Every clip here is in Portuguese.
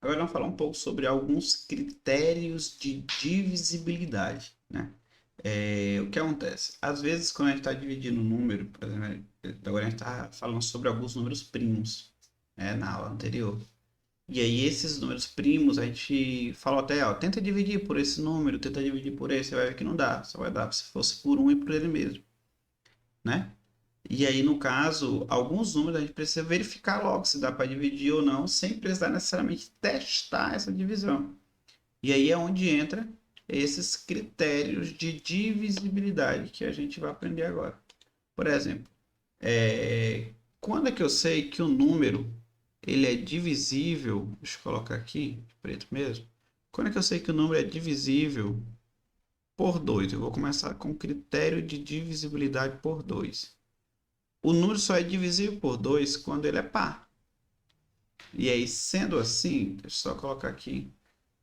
Agora vamos falar um pouco sobre alguns critérios de divisibilidade, né? O que acontece? Às vezes, quando a gente está dividindo um número, por exemplo, agora a gente está falando sobre alguns números primos, né, na aula anterior. E aí, esses números primos, a gente falou até, ó, tenta dividir por esse número, tenta dividir por esse, você vai ver que não dá. Só vai dar se fosse por um e por ele mesmo, né? E aí, no caso, alguns números a gente precisa verificar logo se dá para dividir ou não, sem precisar necessariamente testar essa divisão. E aí é onde entra esses critérios de divisibilidade que a gente vai aprender agora. Por exemplo, quando é que eu sei que o número ele é divisível? Deixa eu colocar aqui, de preto mesmo. Quando é que eu sei que o número é divisível por 2? Eu vou começar com o critério de divisibilidade por 2. O número só é divisível por 2 quando ele é par. E aí, sendo assim, deixa eu só colocar aqui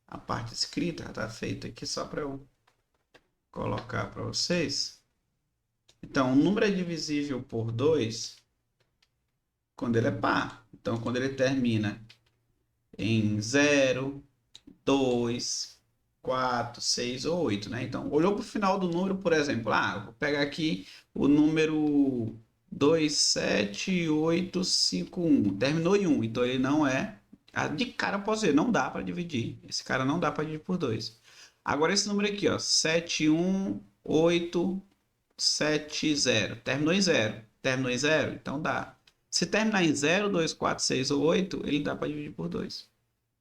a parte escrita, está feita aqui só para eu colocar para vocês. Então, o número é divisível por 2 quando ele é par. Então, quando ele termina em 0, 2, 4, 6 ou 8, né? Então, olhou para o final do número, por exemplo, eu vou pegar aqui o número 27851, terminou em 1, então ele não é. De cara eu posso dizer, não dá para dividir. Esse cara não dá para dividir por 2. Agora esse número aqui, ó, 71870, terminou em 0. Terminou em 0, então dá. Se terminar em 0, 2, 4, 6 ou 8, ele dá para dividir por 2.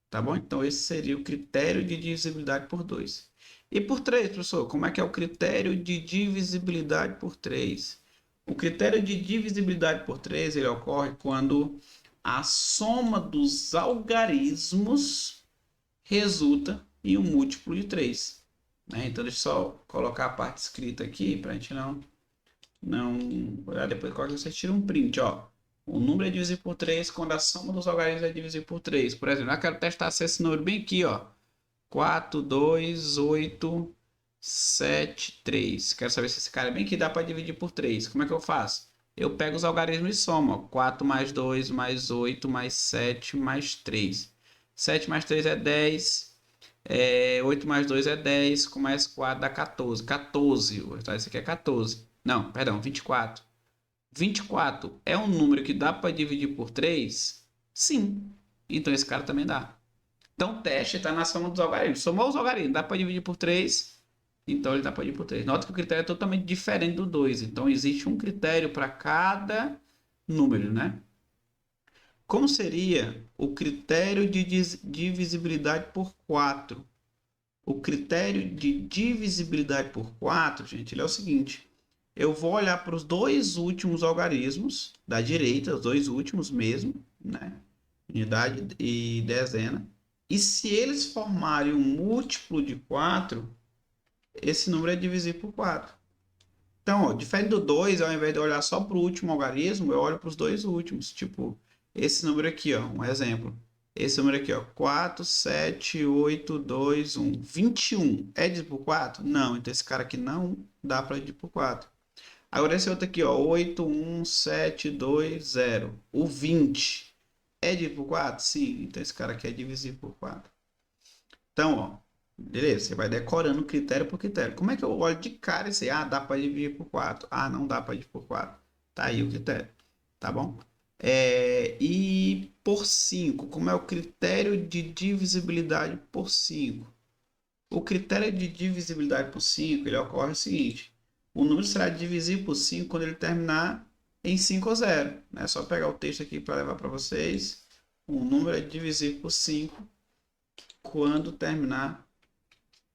Tá bom? Então, esse seria o critério de divisibilidade por 2. E por 3, professor, como é que é o critério de divisibilidade por 3? O critério de divisibilidade por 3 ele ocorre quando a soma dos algarismos resulta em um múltiplo de 3. Né? Então, deixa eu só colocar a parte escrita aqui para a gente não olhar depois. Qualquer coisa você tira um print. Ó. O número é divisível por 3 quando a soma dos algarismos é divisível por 3. Por exemplo, eu quero testar se esse número bem aqui, ó. 4, 2, 8, 7, 3. Quero saber se esse cara é bem aqui dá para dividir por 3. Como é que eu faço? Eu pego os algarismos e somo. Ó. 4 mais 2 mais 8 mais 7 mais 3. 7 mais 3 é 10. 8 mais 2 é 10. Com mais 4 dá 14. 14. Esse aqui é 14. Não, perdão, 24. 24 é um número que dá para dividir por 3? Sim. Então esse cara também dá. Então o teste está na soma dos algarismos. Somou os algarismos, dá para dividir por 3? Então ele dá para dividir por 3. Nota que o critério é totalmente diferente do 2. Então existe um critério para cada número, né? Como seria o critério de divisibilidade por 4? O critério de divisibilidade por 4, gente, ele é o seguinte. Eu vou olhar para os dois últimos algarismos da direita, os dois últimos mesmo, né? Unidade e dezena. E se eles formarem um múltiplo de 4, esse número é divisível por 4. Então, ó, diferente do 2, ao invés de olhar só para o último algarismo, eu olho para os dois últimos. Tipo, esse número aqui, ó, um exemplo. Esse número aqui, ó, 4, 7, 8, 2, 1. 21 é dividido por 4? Não, então esse cara aqui não dá para dividir por 4. Agora esse outro aqui, ó, 8, 1, 7, 2, 0. O 20 é dividido por 4? Sim, então esse cara aqui é divisível por 4. Então, ó, beleza, você vai decorando critério por critério. Como é que eu olho de cara e sei, dá para dividir por 4? Não dá para dividir por 4. Tá aí o critério, tá bom? E por 5, como é o critério de divisibilidade por 5? O critério de divisibilidade por 5 ele ocorre o seguinte: o número será divisível por 5 quando ele terminar em 5 ou 0. É só pegar o texto aqui para levar para vocês. O número é divisível por 5 quando terminar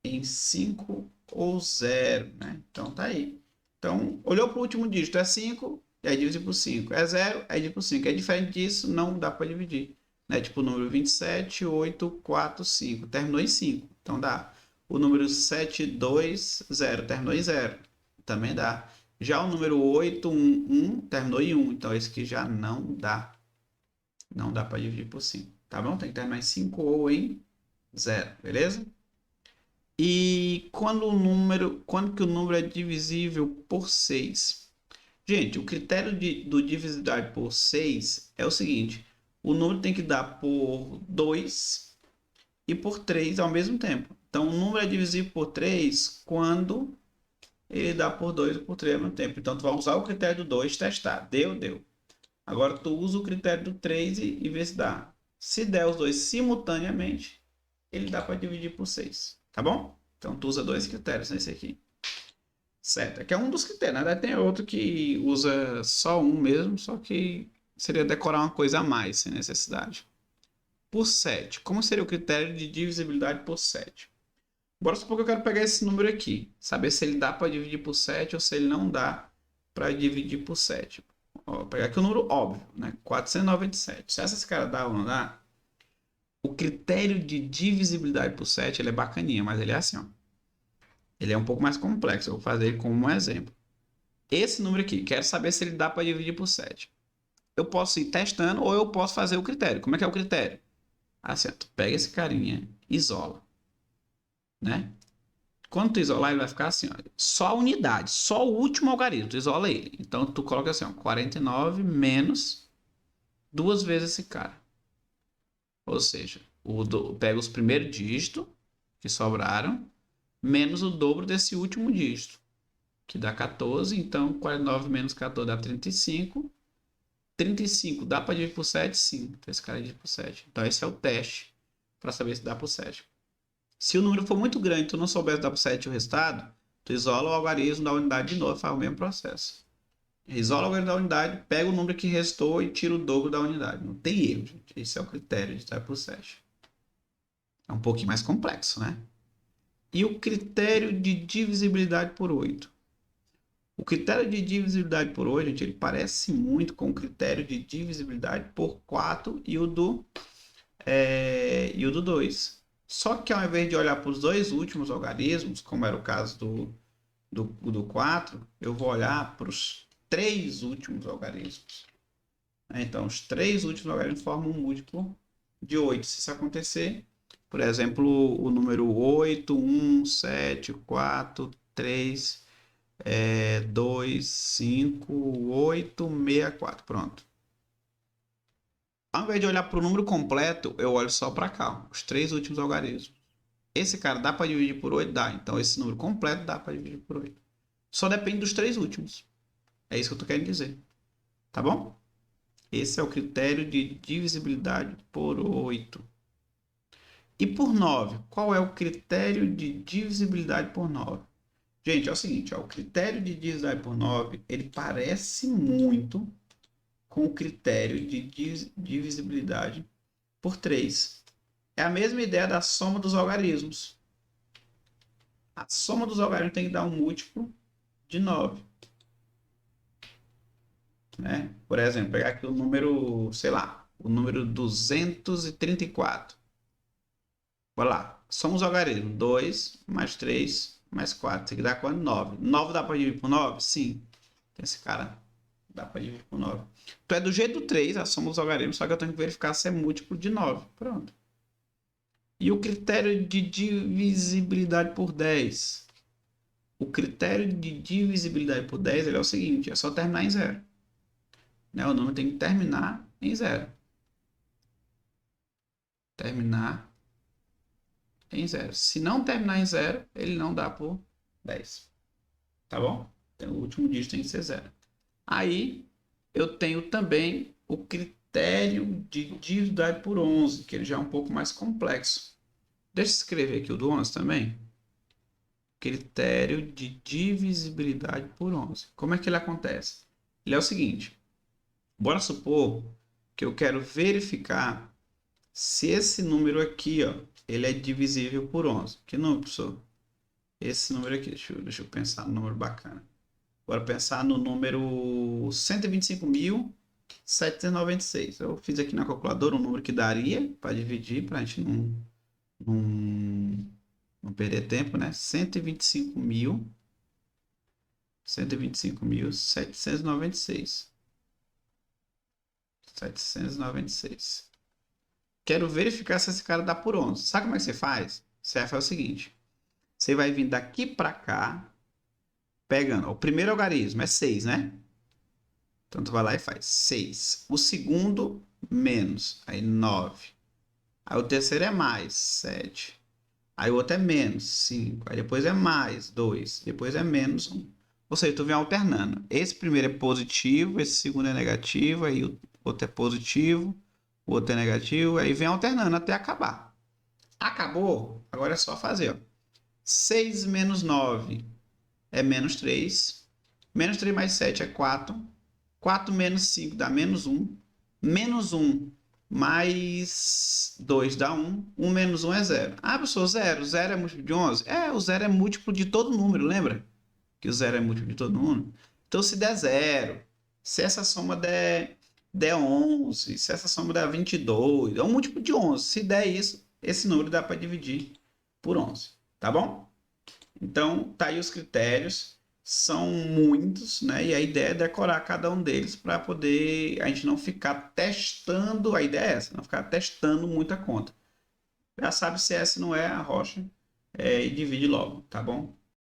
em 5 ou 0, né? Então tá aí. Então, olhou para o último dígito, é 5, é dividir por 5. É 0, é dividir por 5. É diferente disso, não dá para dividir. Né? Tipo o número 27, 8, 4, 5. Terminou em 5. Então dá. O número 7, 2, 0. Terminou em 0. Também dá. Já o número 8, 1, 1. Terminou em 1. Então esse aqui já não dá. Não dá para dividir por 5. Tá bom? Tem que terminar em 5 ou em 0. Beleza? E quando que o número é divisível por 6? Gente, o critério do divisibilidade por 6 é o seguinte: o número tem que dar por 2 e por 3 ao mesmo tempo. Então, o número é divisível por 3 quando ele dá por 2 ou por 3 ao mesmo tempo. Então, tu vai usar o critério do 2 testar. Deu, deu. Agora, tu usa o critério do 3 e vê se dá. Se der os dois simultaneamente, ele dá para dividir por 6. Tá bom? Então, tu usa dois critérios nesse aqui. Certo. Aqui é um dos critérios. Na verdade, tem outro que usa só um mesmo, só que seria decorar uma coisa a mais, sem necessidade. Por 7. Como seria o critério de divisibilidade por 7? Bora supor que eu quero pegar esse número aqui. Saber se ele dá para dividir por 7 ou se ele não dá para dividir por 7. Vou pegar aqui o número óbvio, né? 497. Se essa cara dá ou não dá, o critério de divisibilidade por 7 ele é bacaninha, mas ele é assim, ó. Ele é um pouco mais complexo. Eu vou fazer ele como um exemplo. Esse número aqui, quero saber se ele dá para dividir por 7. Eu posso ir testando ou eu posso fazer o critério. Como é que é o critério? Assim, tu pega esse carinha, isola, né? Quando tu isolar, ele vai ficar assim, ó, só a unidade, só o último algarismo, tu isola ele. Então tu coloca assim, ó, 49 menos duas vezes esse cara. Ou seja, pega os primeiros dígitos que sobraram, menos o dobro desse último dígito, que dá 14. Então 49 menos 14 dá 35. 35 dá para dividir por 7? Sim. Então esse cara divide por 7. Então esse é o teste para saber se dá por 7. Se o número for muito grande e tu não souber se dá por 7 o resultado, tu isola o algarismo da unidade de novo, faz o mesmo processo. Isola o algarismo da unidade, pega o número que restou e tira o dobro da unidade. Não tem erro, gente. Esse é o critério de dar por 7. É um pouquinho mais complexo, né? E o critério de divisibilidade por 8. O critério de divisibilidade por 8, gente, ele parece muito com o critério de divisibilidade por 4 e o do 2. Só que ao invés de olhar para os dois últimos algarismos, como era o caso do 4, eu vou olhar para os três últimos algarismos. Então, os três últimos algarismos formam um múltiplo de 8. Se isso acontecer, por exemplo, o número 8, 1, 7, 4, 3, 2, 5, 8, 64. Pronto. Ao invés de olhar para o número completo, eu olho só para cá, os três últimos algarismos. Esse cara dá para dividir por 8? Dá. Então esse número completo dá para dividir por 8. Só depende dos três últimos. É isso que eu estou querendo dizer. Tá bom? Esse é o critério de divisibilidade por 8. E por 9? Qual é o critério de divisibilidade por 9? Gente, é o seguinte, ó, o critério de divisibilidade por 9, ele parece muito com o critério de divisibilidade por 3. É a mesma ideia da soma dos algarismos. A soma dos algarismos tem que dar um múltiplo de 9. Né? Por exemplo, pegar aqui o número, sei lá, o número 234. Bora lá. Soma os algarismos. 2 mais 3 mais 4. Isso aqui dá quanto? 9. 9 dá para dividir por 9? Sim. Esse cara dá para dividir por 9. Tu é do jeito do 3, a soma dos algarismos, só que eu tenho que verificar se é múltiplo de 9. Pronto. E o critério de divisibilidade por 10? O critério de divisibilidade por 10 ele é o seguinte, é só terminar em 0. Né? O número tem que terminar em 0. Terminar em 0. Se não terminar em 0, ele não dá por 10. Tá bom? Então, o último dígito tem que ser 0. Aí, eu tenho também o critério de divisibilidade por 11, que ele já é um pouco mais complexo. Deixa eu escrever aqui o do 11 também. Critério de divisibilidade por 11. Como é que ele acontece? Ele é o seguinte. Bora supor que eu quero verificar se esse número aqui, ó, ele é divisível por 11. Que número, professor? Esse número aqui. Deixa eu pensar no número bacana. Bora pensar no número 125.796. Eu fiz aqui na calculadora um número que daria para dividir, para a gente não perder tempo, né? 125.796. 796. Quero verificar se esse cara dá por 11. Sabe como é que você faz? Você vai fazer o seguinte. Você vai vir daqui para cá, pegando. O primeiro algarismo é 6, né? Então, tu vai lá e faz 6. O segundo, menos. Aí, 9. Aí o terceiro é mais 7. Aí o outro é menos 5. Aí depois é mais 2. Depois é menos 1. Ou seja, tu vem alternando. Esse primeiro é positivo, esse segundo é negativo, aí o outro é positivo, o outro é negativo, aí vem alternando até acabar. Acabou? Agora é só fazer, ó. 6 menos 9 é menos 3. Menos 3 mais 7 é 4. 4 menos 5 dá menos 1. Menos 1 mais 2 dá 1. 1 menos 1 é 0. Ah, professor, 0. 0 é múltiplo de 11? É, o 0 é múltiplo de todo número, lembra? Que o 0 é múltiplo de todo número. Então, se der 0, se essa soma der 11, se essa soma der 22, é um múltiplo de 11. Se der isso, esse número dá para dividir por 11. Tá bom? Então, tá aí os critérios, são muitos, né? E a ideia é decorar cada um deles para poder a gente não ficar testando, a ideia é essa, não ficar testando muita conta. Já sabe se essa não é a rocha, e divide logo, tá bom?